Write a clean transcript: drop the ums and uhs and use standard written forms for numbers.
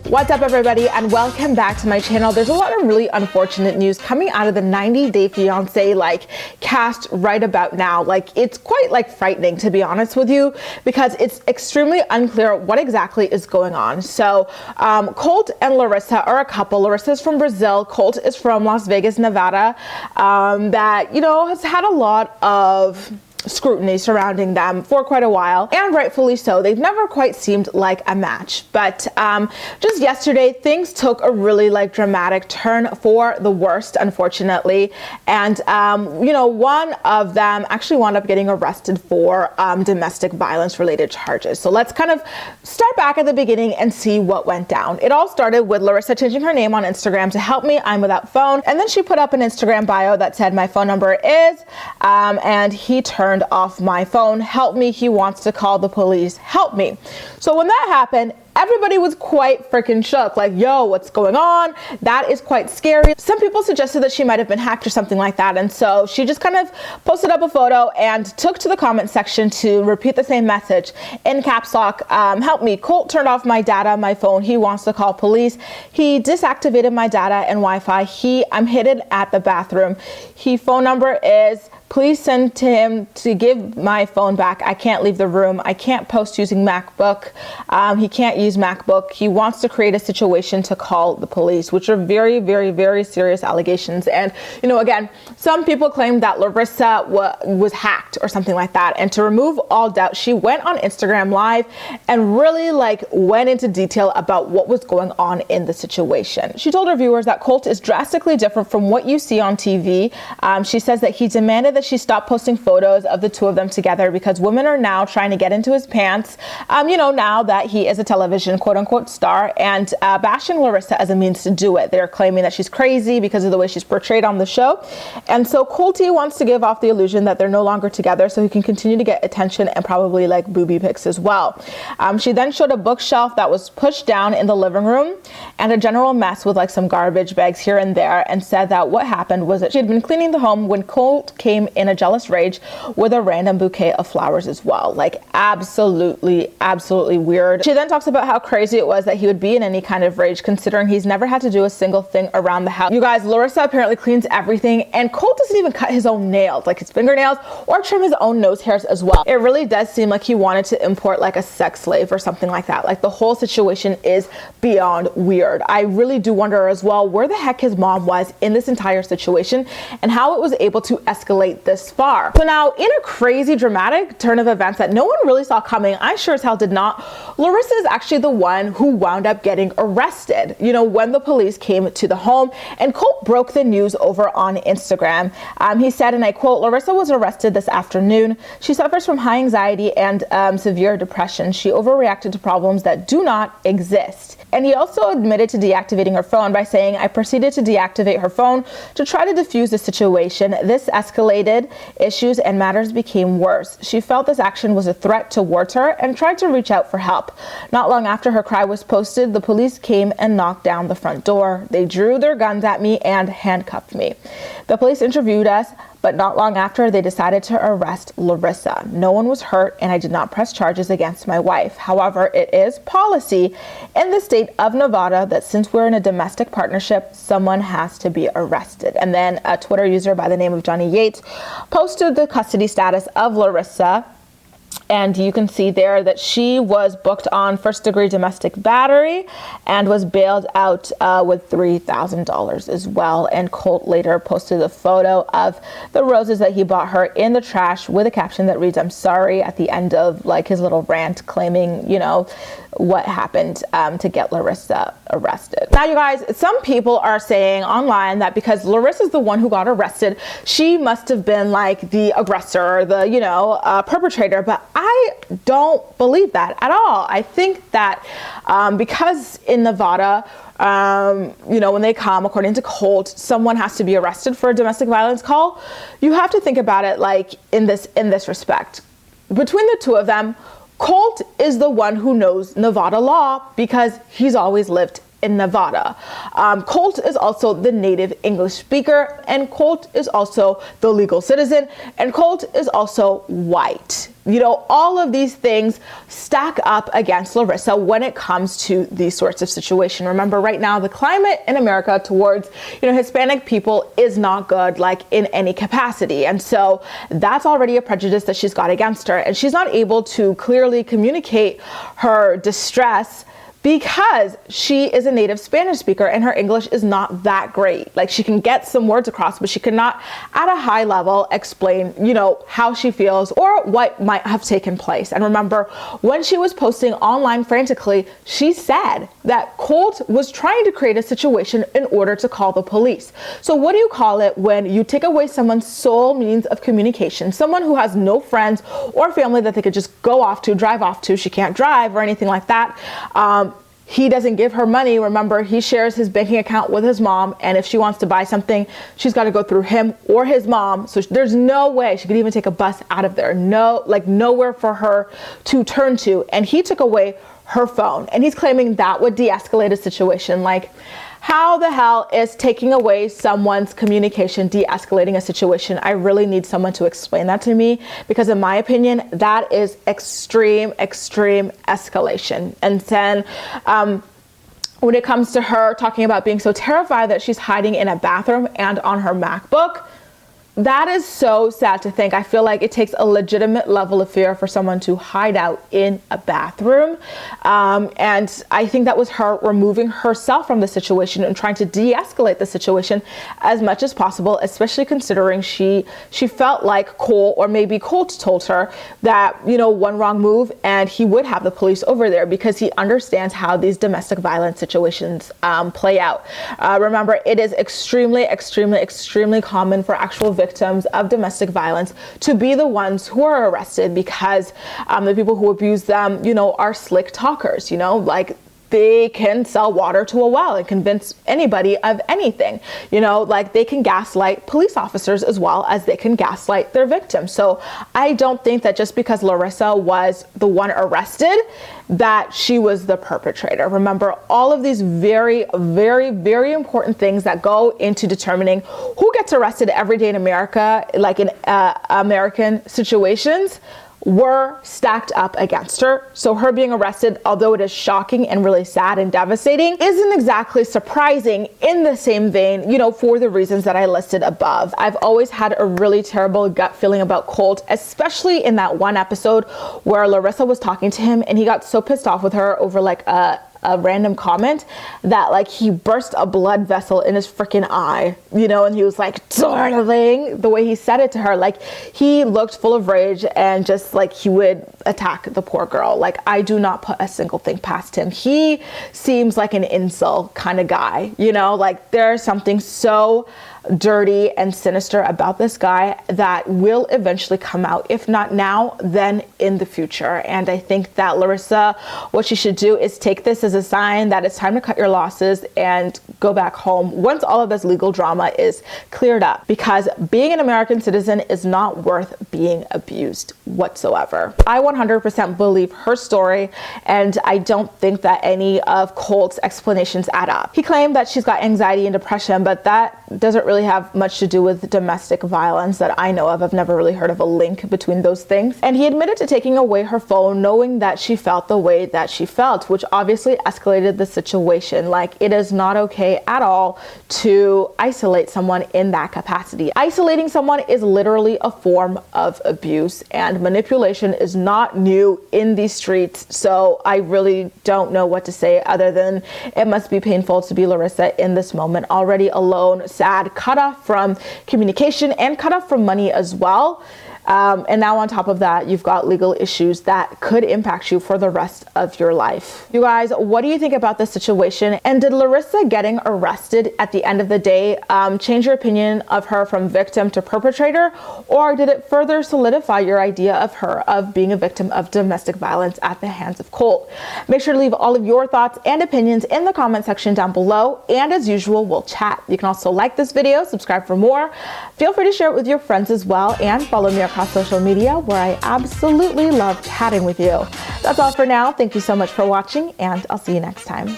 What's up, everybody, and welcome back to my channel. There's a lot of really unfortunate news coming out of the 90-Day Fiance cast right about now. It's quite frightening, to be honest with you, because it's extremely unclear what exactly is going on. So Colt and Larissa are a couple. Larissa is from Brazil. Colt is from Las Vegas, Nevada, that has had a lot of scrutiny surrounding them for quite a while, and rightfully so. They've never quite seemed like a match, but just yesterday things took a really dramatic turn for the worst, unfortunately, and one of them actually wound up getting arrested for domestic violence related charges. So let's kind of start back at the beginning and see what went down. It all started with Larissa changing her name on Instagram to "Help me, I'm without phone," and then she put up an Instagram bio that said, "My phone number is," and he turned off my phone. "Help me, he wants to call the police. Help me." So when that happened, everybody was quite freaking shook. Yo, what's going on? That is quite scary. Some people suggested that she might have been hacked or something like that. And so she just kind of posted up a photo and took to the comment section to repeat the same message in caps lock. "Help me. Colt turned off my data, my phone. He wants to call police. He deactivated my data and Wi-Fi. I'm hidden at the bathroom. Phone number is, please send to him to give my phone back. I can't leave the room. I can't post using MacBook. He can't use MacBook. He wants to create a situation to call the police," which are very, very, very serious allegations. And, again, some people claim that Larissa was hacked or something like that. And to remove all doubt, she went on Instagram Live and really went into detail about what was going on in the situation. She told her viewers that Colt is drastically different from what you see on TV. She says that he demanded that she stop posting photos of the two of them together because women are now trying to get into his pants, now that he is a television quote-unquote star, and bashing Larissa as a means to do it. They're claiming that she's crazy because of the way she's portrayed on the show. And so Colty wants to give off the illusion that they're no longer together so he can continue to get attention and probably booby pics as well. She then showed a bookshelf that was pushed down in the living room and a general mess with some garbage bags here and there, and said that what happened was that she had been cleaning the home when Colt came in a jealous rage with a random bouquet of flowers as well. Absolutely weird. She then talks about how crazy it was that he would be in any kind of rage, considering he's never had to do a single thing around the house. You guys, Larissa apparently cleans everything, and Colt doesn't even cut his own nails, his fingernails, or trim his own nose hairs as well. It really does seem like he wanted to import a sex slave or something like that. The whole situation is beyond weird. I really do wonder as well where the heck his mom was in this entire situation and how it was able to escalate this far. So now, in a crazy dramatic turn of events that no one really saw coming, I sure as hell did not, Larissa is actually the one who wound up getting arrested, when the police came to the home, and Colt broke the news over on Instagram. He said, and I quote, "Larissa was arrested this afternoon. She suffers from high anxiety and severe depression. She overreacted to problems that do not exist." And he also admitted to deactivating her phone by saying, "I proceeded to deactivate her phone to try to defuse the situation. This escalated, issues and matters became worse. She felt this action was a threat towards her and tried to reach out for help. Not long after her cry was posted, the police came and knocked down the front door. They drew their guns at me and handcuffed me. The police interviewed us, but not long after, they decided to arrest Larissa. No one was hurt, and I did not press charges against my wife. However, it is policy in the state of Nevada that since we're in a domestic partnership, someone has to be arrested." And then a Twitter user by the name of Johnny Yates posted the custody status of Larissa. And you can see there that she was booked on first-degree domestic battery and was bailed out with $3,000 as well. And Colt later posted a photo of the roses that he bought her in the trash with a caption that reads, "I'm sorry," at the end of his little rant claiming, what happened to get Larissa arrested. Now, you guys, some people are saying online that because Larissa's the one who got arrested, she must have been the aggressor, the, perpetrator. But I don't believe that at all. I think that because in Nevada, when they come, according to Colt, someone has to be arrested for a domestic violence call. You have to think about it in this respect. Between the two of them, Colt is the one who knows Nevada law because he's always lived in Nevada. Colt is also the native English speaker, and Colt is also the legal citizen, and Colt is also white. You know, all of these things stack up against Larissa when it comes to these sorts of situations. Remember, right now, the climate in America towards, Hispanic people is not good, like in any capacity. And so that's already a prejudice that she's got against her. And she's not able to clearly communicate her distress because she is a native Spanish speaker and her English is not that great. Like, she can get some words across, but she cannot at a high level explain, how she feels or what might have taken place. And remember, when she was posting online frantically, she said that Colt was trying to create a situation in order to call the police. So what do you call it when you take away someone's sole means of communication, someone who has no friends or family that they could just go off to, drive off to? She can't drive or anything like that. He doesn't give her money. Remember, he shares his banking account with his mom, and if she wants to buy something, she's got to go through him or his mom. So there's no way she could even take a bus out of there. Nowhere for her to turn to. And he took away her phone, and he's claiming that would de-escalate a situation. Like, how the hell is taking away someone's communication de-escalating a situation? I really need someone to explain that to me, because in my opinion, that is extreme escalation. And then when it comes to her talking about being so terrified that she's hiding in a bathroom and on her MacBook, that is so sad to think. I feel like it takes a legitimate level of fear for someone to hide out in a bathroom. And I think that was her removing herself from the situation and trying to de-escalate the situation as much as possible, especially considering she felt like Cole, or maybe Colt, told her that, one wrong move and he would have the police over there, because he understands how these domestic violence situations play out. Remember, it is extremely common for actual victims of domestic violence to be the ones who are arrested, because the people who abuse them, are slick talkers, like they can sell water to a well and convince anybody of anything. Like they can gaslight police officers as well as they can gaslight their victims. So I don't think that just because Larissa was the one arrested, that she was the perpetrator. Remember, all of these very important things that go into determining who gets arrested every day in America, like in American situations, were stacked up against her. So her being arrested, although it is shocking and really sad and devastating, isn't exactly surprising in the same vein, for the reasons that I listed above. I've always had a really terrible gut feeling about Colt, especially in that one episode where Larissa was talking to him and he got so pissed off with her over like a random comment that like he burst a blood vessel in his freaking eye, and he was like, darling, the way he said it to her, like he looked full of rage and just like he would attack the poor girl. Like, I do not put a single thing past him. He seems like an incel kind of guy, like there's something so dirty and sinister about this guy that will eventually come out, if not now, then in the future. And I think that Larissa, what she should do is take this as a sign that it's time to cut your losses and go back home once all of this legal drama is cleared up, because being an American citizen is not worth being abused whatsoever. I 100% believe her story, and I don't think that any of Colt's explanations add up. He claimed that she's got anxiety and depression, but that doesn't really have much to do with domestic violence that I know of. I've never really heard of a link between those things. And he admitted to taking away her phone knowing that she felt the way that she felt, which obviously escalated the situation. Like, it is not okay at all to isolate someone in that capacity. Isolating someone is literally a form of abuse, and manipulation is not new in these streets. So I really don't know what to say other than it must be painful to be Larissa in this moment, already alone, sad, cut off from communication and cut off from money as well. And now on top of that, you've got legal issues that could impact you for the rest of your life. You guys, what do you think about this situation? And did Larissa getting arrested at the end of the day change your opinion of her from victim to perpetrator? Or did it further solidify your idea of her of being a victim of domestic violence at the hands of Colt? Make sure to leave all of your thoughts and opinions in the comment section down below. And as usual, we'll chat. You can also like this video, subscribe for more. Feel free to share it with your friends as well, and follow me across social media, where I absolutely love chatting with you. That's all for now. Thank you so much for watching, and I'll see you next time.